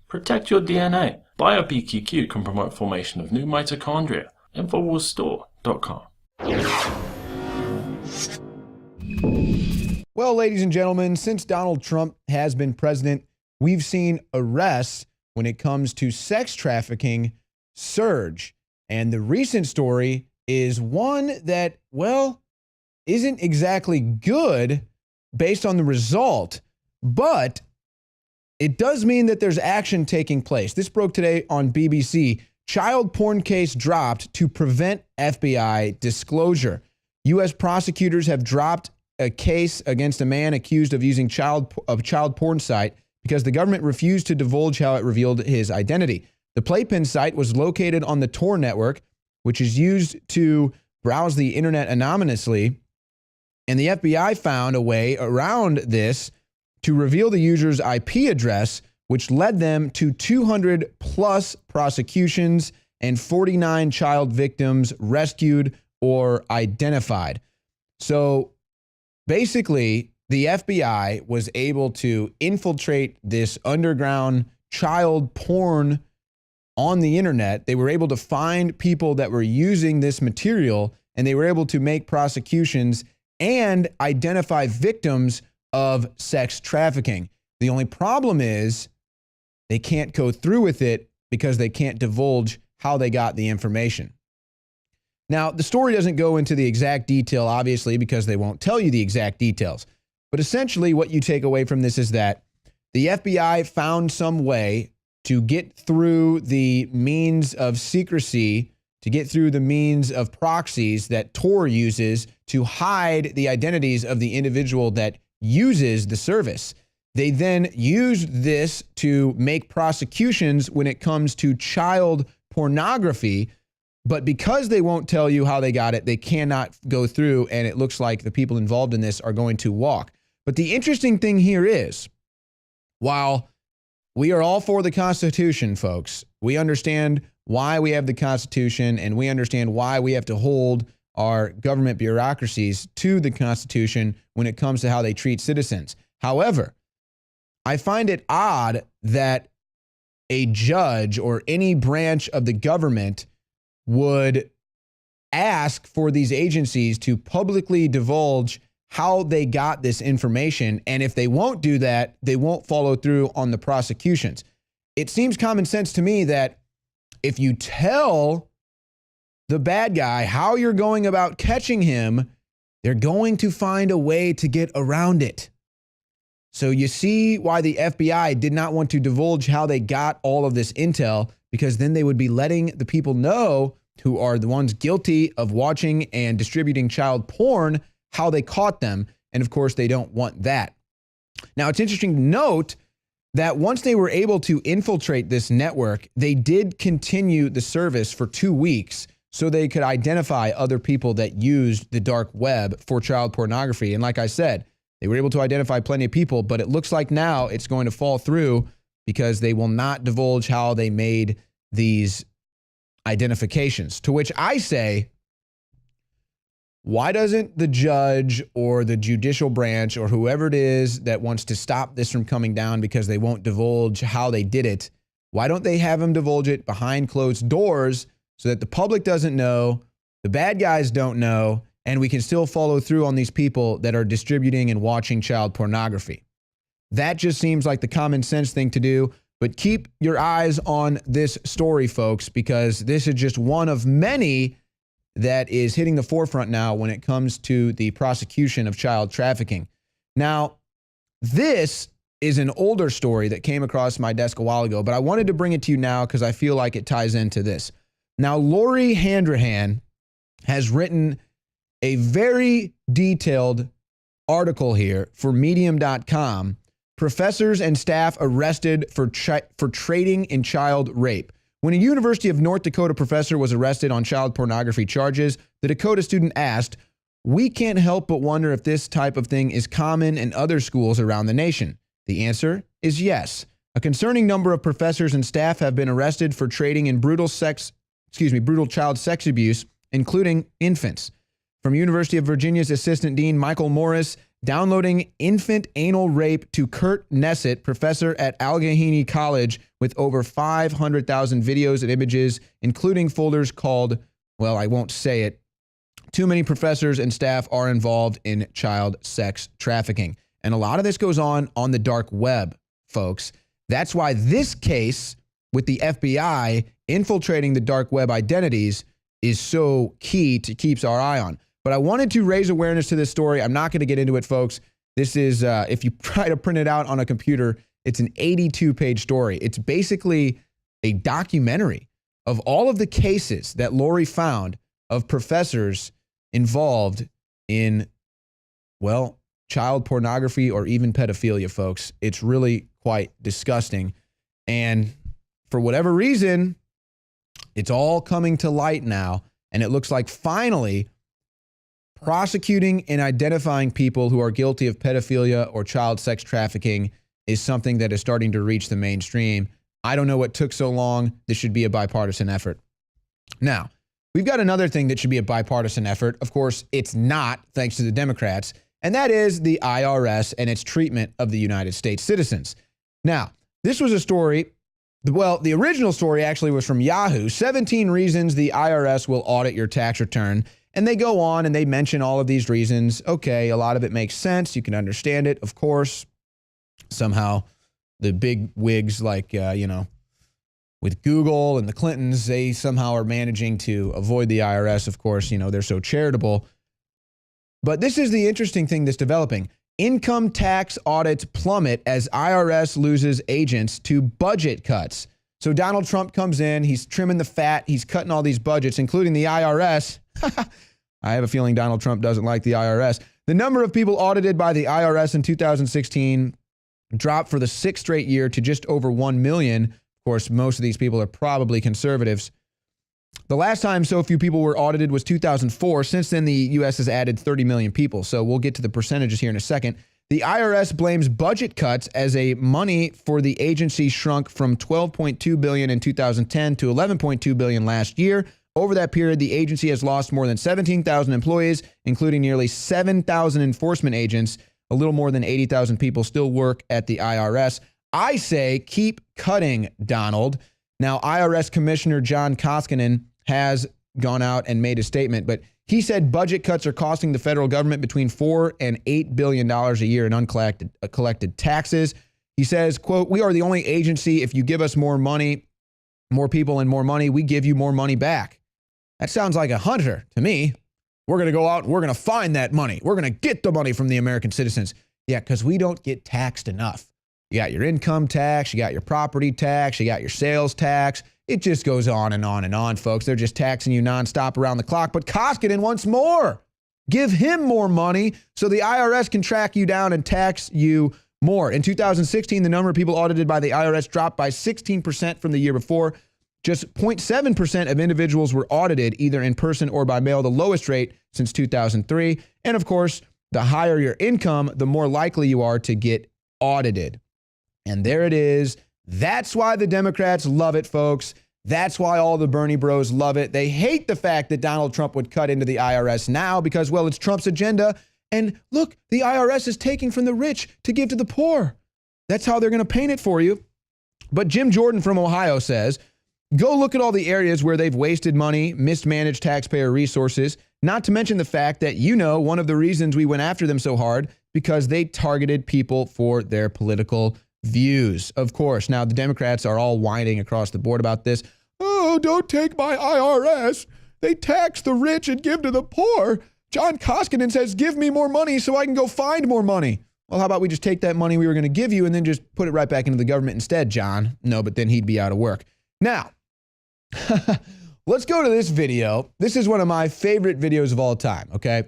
Protect your DNA. BioPQQ can promote formation of new mitochondria. Infowarsstore.com. Well, ladies and gentlemen, since Donald Trump has been president, we've seen arrests when it comes to sex trafficking surge. And the recent story is one that, well, isn't exactly good based on the result, but it does mean that there's action taking place. This broke today on BBC. Child porn case dropped to prevent FBI disclosure. U.S. prosecutors have dropped a case against a man accused of using child porn site because the government refused to divulge how it revealed his identity. The Playpen site was located on the Tor network, which is used to browse the internet anonymously. And the FBI found a way around this to reveal the user's IP address, which led them to 200 plus prosecutions and 49 child victims rescued or identified. So basically, the FBI was able to infiltrate this underground child porn on the internet. They were able to find people that were using this material, and they were able to make prosecutions and identify victims of sex trafficking. The only problem is they can't go through with it because they can't divulge how they got the information. Now, the story doesn't go into the exact detail, obviously, because they won't tell you the exact details. But essentially, what you take away from this is that the FBI found some way to get through the means of secrecy, to get through the means of proxies that Tor uses to hide the identities of the individual that uses the service. They then used this to make prosecutions when it comes to child pornography. But because they won't tell you how they got it, they cannot go through, and it looks like the people involved in this are going to walk. But the interesting thing here is, while we are all for the Constitution, folks, we understand why we have the Constitution, and we understand why we have to hold our government bureaucracies to the Constitution when it comes to how they treat citizens. However, I find it odd that a judge or any branch of the government would ask for these agencies to publicly divulge how they got this information. And if they won't do that, they won't follow through on the prosecutions. It seems common sense to me that if you tell the bad guy how you're going about catching him, they're going to find a way to get around it. So you see why the FBI did not want to divulge how they got all of this intel, because then they would be letting the people know who are the ones guilty of watching and distributing child porn, how they caught them. And of course, they don't want that. Now, it's interesting to note that once they were able to infiltrate this network, they did continue the service for 2 weeks so they could identify other people that used the dark web for child pornography. And like I said, they were able to identify plenty of people, but it looks like now it's going to fall through because they will not divulge how they made these identifications. To which I say, why doesn't the judge or the judicial branch or whoever it is that wants to stop this from coming down because they won't divulge how they did it, why don't they have them divulge it behind closed doors so that the public doesn't know, the bad guys don't know, and we can still follow through on these people that are distributing and watching child pornography? That just seems like the common sense thing to do. But keep your eyes on this story, folks, because this is just one of many that is hitting the forefront now when it comes to the prosecution of child trafficking. Now, this is an older story that came across my desk a while ago, but I wanted to bring it to you now because I feel like it ties into this. Now, Lori Handrahan has written a very detailed article here for Medium.com. Professors and staff arrested for trading in child rape. When a University of North Dakota professor was arrested on child pornography charges, the Dakota student asked, "We can't help but wonder if this type of thing is common in other schools around the nation." The answer is yes. A concerning number of professors and staff have been arrested for trading in brutal child sex abuse, including infants. From University of Virginia's Assistant Dean Michael Morris, downloading infant anal rape to Kurt Nessett, professor at Allegheny College, with over 500,000 videos and images, including folders called, well, I won't say it. Too many professors and staff are involved in child sex trafficking. And a lot of this goes on the dark web, folks. That's why this case with the FBI infiltrating the dark web identities is so key to keep our eye on. But I wanted to raise awareness to this story. I'm not going to get into it, folks. This is, if you try to print it out on a computer, it's an 82-page story. It's basically a documentary of all of the cases that Lori found of professors involved in, well, child pornography or even pedophilia, folks. It's really quite disgusting. And for whatever reason, it's all coming to light now. And it looks like finally prosecuting and identifying people who are guilty of pedophilia or child sex trafficking is something that is starting to reach the mainstream. I don't know what took so long. This should be a bipartisan effort. Now, we've got another thing that should be a bipartisan effort. Of course, it's not, thanks to the Democrats, and that is the IRS and its treatment of the United States citizens. Now, this was a story, well, the original story actually was from Yahoo, 17 reasons the IRS will audit your tax return. And they go on and they mention all of these reasons. Okay, a lot of it makes sense. You can understand it, of course. Somehow the big wigs like, with Google and the Clintons, they somehow are managing to avoid the IRS. Of course, they're so charitable. But this is the interesting thing that's developing. Income tax audits plummet as IRS loses agents to budget cuts. So Donald Trump comes in, he's trimming the fat, he's cutting all these budgets, including the IRS. I have a feeling Donald Trump doesn't like the IRS. The number of people audited by the IRS in 2016 dropped for the sixth straight year to just over 1 million. Of course, most of these people are probably conservatives. The last time so few people were audited was 2004. Since then, the U.S. has added 30 million people. So we'll get to the percentages here in a second. The IRS blames budget cuts as a money for the agency shrunk from $12.2 billion in 2010 to $11.2 billion last year. Over that period, the agency has lost more than 17,000 employees, including nearly 7,000 enforcement agents. A little more than 80,000 people still work at the IRS. I say keep cutting, Donald. Now, IRS Commissioner John Koskinen has gone out and made a statement, but he said budget cuts are costing the federal government between $4 and $8 billion a year in uncollected taxes. He says, quote, "We are the only agency, if you give us more money, more people and more money, we give you more money back." That sounds like a hunter to me. We're going to go out and we're going to find that money. We're going to get the money from the American citizens. Yeah, because we don't get taxed enough. You got your income tax, you got your property tax, you got your sales tax. It just goes on and on and on, folks. They're just taxing you nonstop around the clock. But Koskinen wants more. Give him more money so the IRS can track you down and tax you more. In 2016, the number of people audited by the IRS dropped by 16% from the year before. Just 0.7% of individuals were audited either in person or by mail, the lowest rate since 2003. And of course, the higher your income, the more likely you are to get audited. And there it is. That's why the Democrats love it, folks. That's why all the Bernie bros love it. They hate the fact that Donald Trump would cut into the IRS now because, well, it's Trump's agenda. And look, the IRS is taking from the rich to give to the poor. That's how they're going to paint it for you. But Jim Jordan from Ohio says, go look at all the areas where they've wasted money, mismanaged taxpayer resources, not to mention the fact that, one of the reasons we went after them so hard, because they targeted people for their political views. Of course. Now, the Democrats are all whining across the board about this. Oh, don't take my IRS. They tax the rich and give to the poor. John Koskinen says, give me more money so I can go find more money. Well, how about we just take that money we were going to give you and then just put it right back into the government instead, John? No, but then he'd be out of work. Now, let's go to this video. This is one of my favorite videos of all time, okay?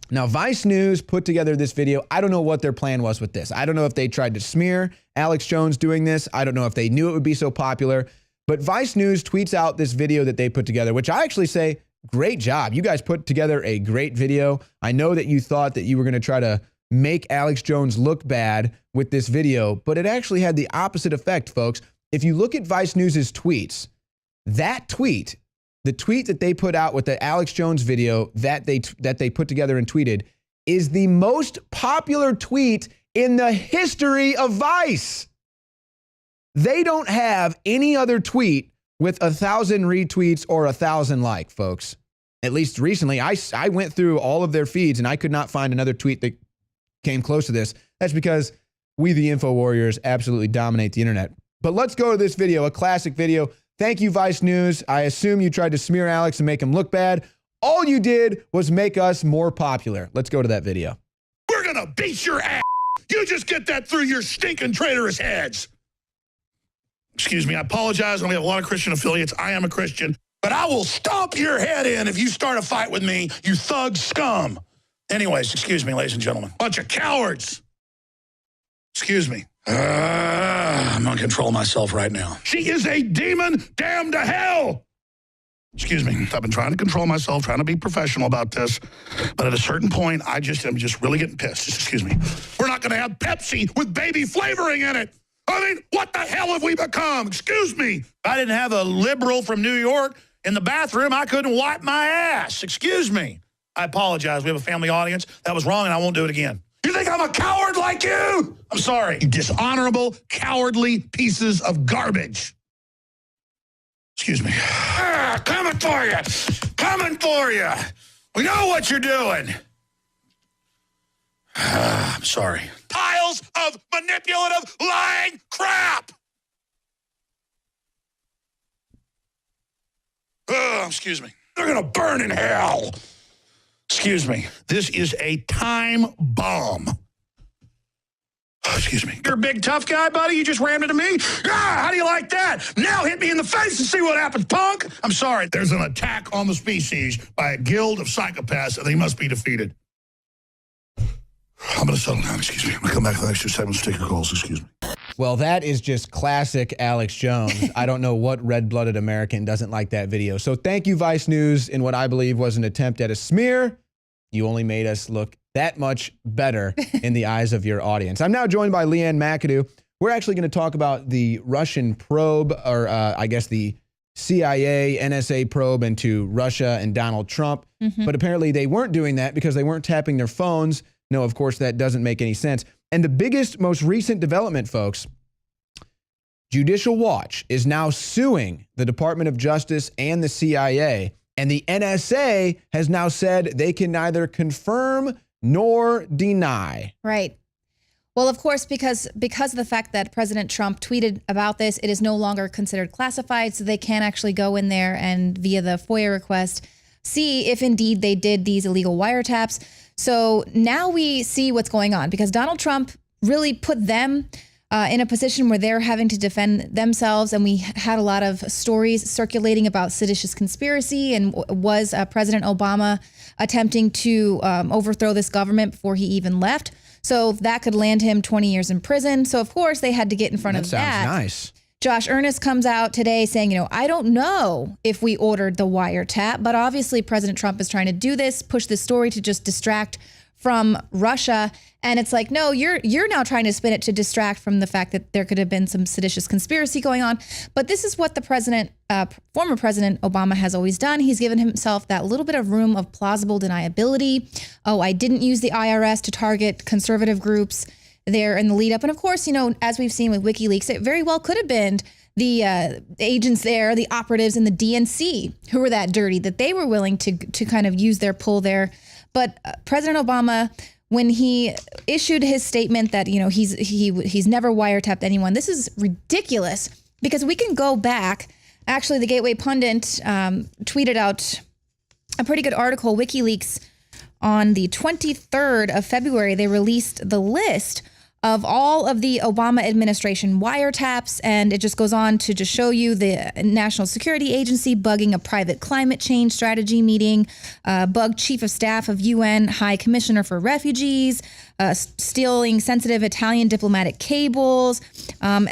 Now, Vice News put together this video. I don't know what their plan was with this. I don't know if they tried to smear Alex Jones doing this. I don't know if they knew it would be so popular. But Vice News tweets out this video that they put together, which I actually say, great job. You guys put together a great video. I know that you thought that you were going to try to make Alex Jones look bad with this video, but it actually had the opposite effect, folks. If you look at Vice News' tweets, that tweet, the tweet that they put out with the Alex Jones video that they put together and tweeted, is the most popular tweet in the history of Vice. They don't have any other tweet with 1,000 retweets or 1,000 likes, folks. At least recently, I went through all of their feeds and I could not find another tweet that came close to this. That's because we, the Info Warriors, absolutely dominate the internet. But let's go to this video, a classic video. Thank you, Vice News. I assume you tried to smear Alex and make him look bad. All you did was make us more popular. Let's go to that video. We're going to beat your ass. You just get that through your stinking traitorous heads. Excuse me, I apologize. We have a lot of Christian affiliates. I am a Christian. But I will stomp your head in if you start a fight with me, you thug scum. Anyways, excuse me, ladies and gentlemen. Bunch of cowards. Excuse me. I'm going to control myself right now. She is a demon damned to hell. Excuse me. I've been trying to control myself, trying to be professional about this. But at a certain point, I'm just really getting pissed. Excuse me. We're not going to have Pepsi with baby flavoring in it. I mean, what the hell have we become? Excuse me. If I didn't have a liberal from New York in the bathroom, I couldn't wipe my ass. Excuse me. I apologize. We have a family audience. That was wrong, and I won't do it again. You think I'm a coward like you? I'm sorry. You dishonorable, cowardly pieces of garbage. Excuse me. Coming for you. Coming for you. We know what you're doing. I'm sorry. Piles of manipulative, lying crap. Excuse me. They're going to burn in hell. Excuse me. This is a time bomb. Excuse me. You're a big tough guy, buddy. You just rammed into me. How do you like that? Now hit me in the face and see what happens, punk. I'm sorry. There's an attack on the species by a guild of psychopaths, and they must be defeated. I'm going to settle down. Excuse me. I'm going to come back for the next 2 segments to take your calls. Excuse me. Well, that is just classic Alex Jones. I don't know what red-blooded American doesn't like that video. So thank you, Vice News, in what I believe was an attempt at a smear. You only made us look that much better in the eyes of your audience. I'm now joined by Leanne McAdoo. We're actually going to talk about the Russian probe, or I guess the CIA, NSA probe into Russia and Donald Trump. But apparently they weren't doing that because they weren't tapping their phones. No, of course, that doesn't make any sense. And the biggest, most recent development, folks, Judicial Watch is now suing the Department of Justice and the CIA. And the NSA has now said they can neither confirm nor deny. Right. Well, of course, because of the fact that President Trump tweeted about this, it is no longer considered classified. So they can actually go in there and via the FOIA request, see if indeed they did these illegal wiretaps. So now we see what's going on because Donald Trump really put them in a position where they're having to defend themselves. And we had a lot of stories circulating about seditious conspiracy and was President Obama attempting to overthrow this government before he even left. So that could land him 20 years in prison. So, of course, they had to get in front of that. That sounds nice. Josh Earnest comes out today saying, I don't know if we ordered the wiretap, but obviously President Trump is trying to do this, push this story to just distract from Russia. And it's like, no, you're now trying to spin it to distract from the fact that there could have been some seditious conspiracy going on. But this is what the president, former President Obama has always done. He's given himself that little bit of room of plausible deniability. Oh, I didn't use the IRS to target conservative groups there in the lead up. And of course, as we've seen with WikiLeaks, it very well could have been the agents there, the operatives in the DNC who were that dirty that they were willing to kind of use their pull there. But President Obama, when he issued his statement that, he's never wiretapped anyone, this is ridiculous because we can go back. Actually, the Gateway Pundit tweeted out a pretty good article, WikiLeaks, on the 23rd of February. They released the list of all of the Obama administration wiretaps, and it just goes on to just show you the National Security Agency bugging a private climate change strategy meeting, bugged Chief of Staff of UN High Commissioner for Refugees, stealing sensitive Italian diplomatic cables.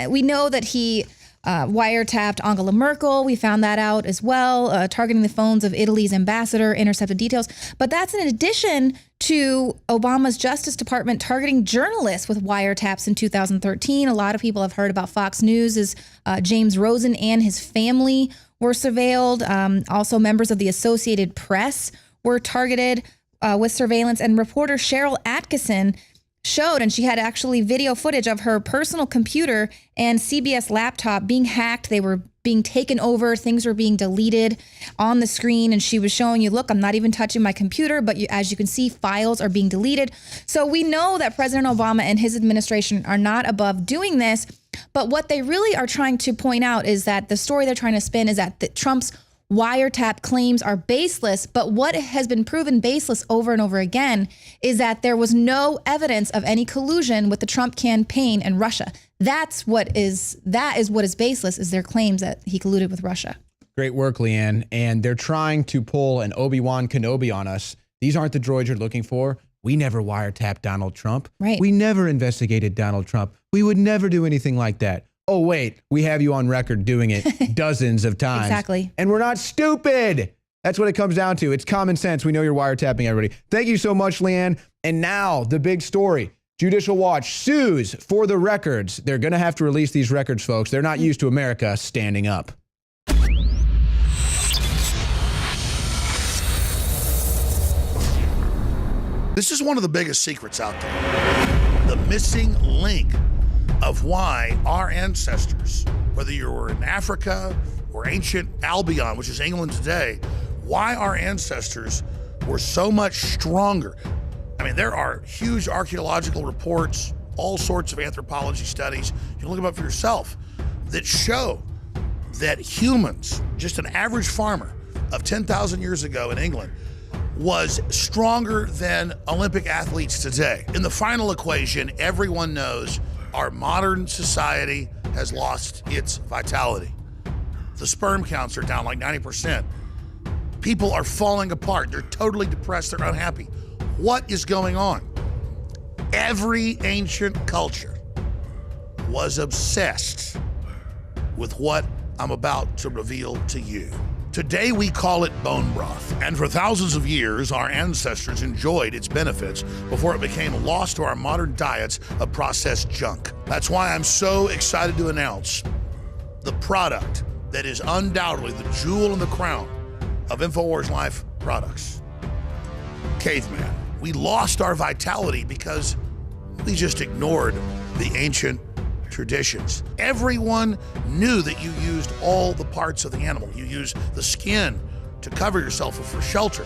We know that he wiretapped Angela Merkel. We found that out as well, targeting the phones of Italy's ambassador, intercepted details. But that's in addition to Obama's Justice Department targeting journalists with wiretaps in 2013. A lot of people have heard about Fox News as James Rosen and his family were surveilled. Also, members of the Associated Press were targeted with surveillance, and reporter Cheryl Atkinson showed, and she had actually video footage of her personal computer and CBS laptop being hacked. They were being taken over. Things were being deleted on the screen. And she was showing you, look, I'm not even touching my computer, but as you can see, files are being deleted. So we know that President Obama and his administration are not above doing this. But what they really are trying to point out is that the story they're trying to spin is that Trump's wiretap claims are baseless, but what has been proven baseless over and over again is that there was no evidence of any collusion with the Trump campaign and Russia. That is what is baseless, is their claims that he colluded with Russia. Great work, Leanne. And they're trying to pull an Obi-Wan Kenobi on us. These aren't the droids you're looking for. We never wiretapped Donald Trump. Right. We never investigated Donald Trump. We would never do anything like that. Oh, wait, we have you on record doing it dozens of times. Exactly. And we're not stupid. That's what it comes down to. It's common sense. We know you're wiretapping everybody. Thank you so much, Leanne. And now the big story. Judicial Watch sues for the records. They're going to have to release these records, folks. They're not used to America standing up. This is one of the biggest secrets out there. The missing link of why our ancestors, whether you were in Africa or ancient Albion, which is England today, why our ancestors were so much stronger. I mean, there are huge archaeological reports, all sorts of anthropology studies, you can look them up for yourself, that show that humans, just an average farmer of 10,000 years ago in England, was stronger than Olympic athletes today. In the final equation, everyone knows our modern society has lost its vitality. The sperm counts are down like 90%. People are falling apart. They're totally depressed. They're unhappy. What is going on? Every ancient culture was obsessed with what I'm about to reveal to you. Today we call it bone broth, and for thousands of years our ancestors enjoyed its benefits before it became lost to our modern diets of processed junk. That's why I'm so excited to announce the product that is undoubtedly the jewel in the crown of Infowars Life products. Caveman. We lost our vitality because we just ignored the ancient traditions. Everyone knew that you used all the parts of the animal. You used the skin to cover yourself or for shelter.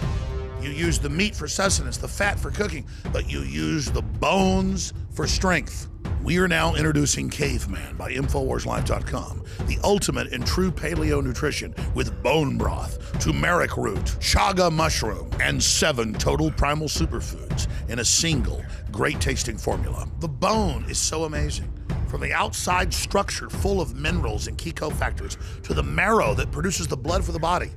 You used the meat for sustenance, the fat for cooking, but you used the bones for strength. We are now introducing Caveman by InfoWarsLife.com, the ultimate in true paleo nutrition with bone broth, turmeric root, chaga mushroom, and 7 total primal superfoods in a single great tasting formula. The bone is so amazing. From the outside structure full of minerals and key cofactors to the marrow that produces the blood for the body.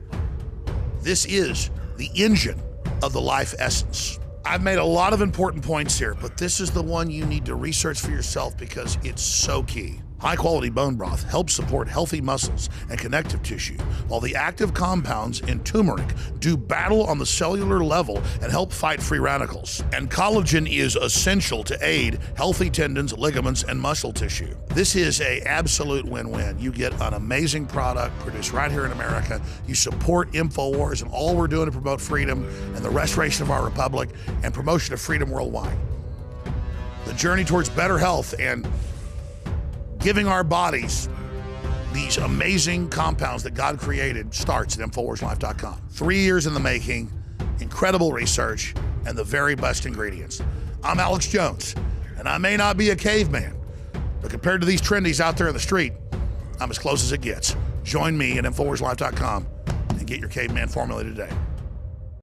This is the engine of the life essence. I've made a lot of important points here, but this is the one you need to research for yourself because it's so key. High quality bone broth helps support healthy muscles and connective tissue, while the active compounds in turmeric do battle on the cellular level and help fight free radicals. And collagen is essential to aid healthy tendons, ligaments, and muscle tissue. This is an absolute win-win. You get an amazing product produced right here in America. You support Infowars and all we're doing to promote freedom and the restoration of our republic and promotion of freedom worldwide. The journey towards better health and giving our bodies these amazing compounds that God created starts at InfoWarsLife.com. 3 years in the making, incredible research, and the very best ingredients. I'm Alex Jones, and I may not be a caveman, but compared to these trendies out there in the street, I'm as close as it gets. Join me at InfoWarsLife.com and get your caveman formula today.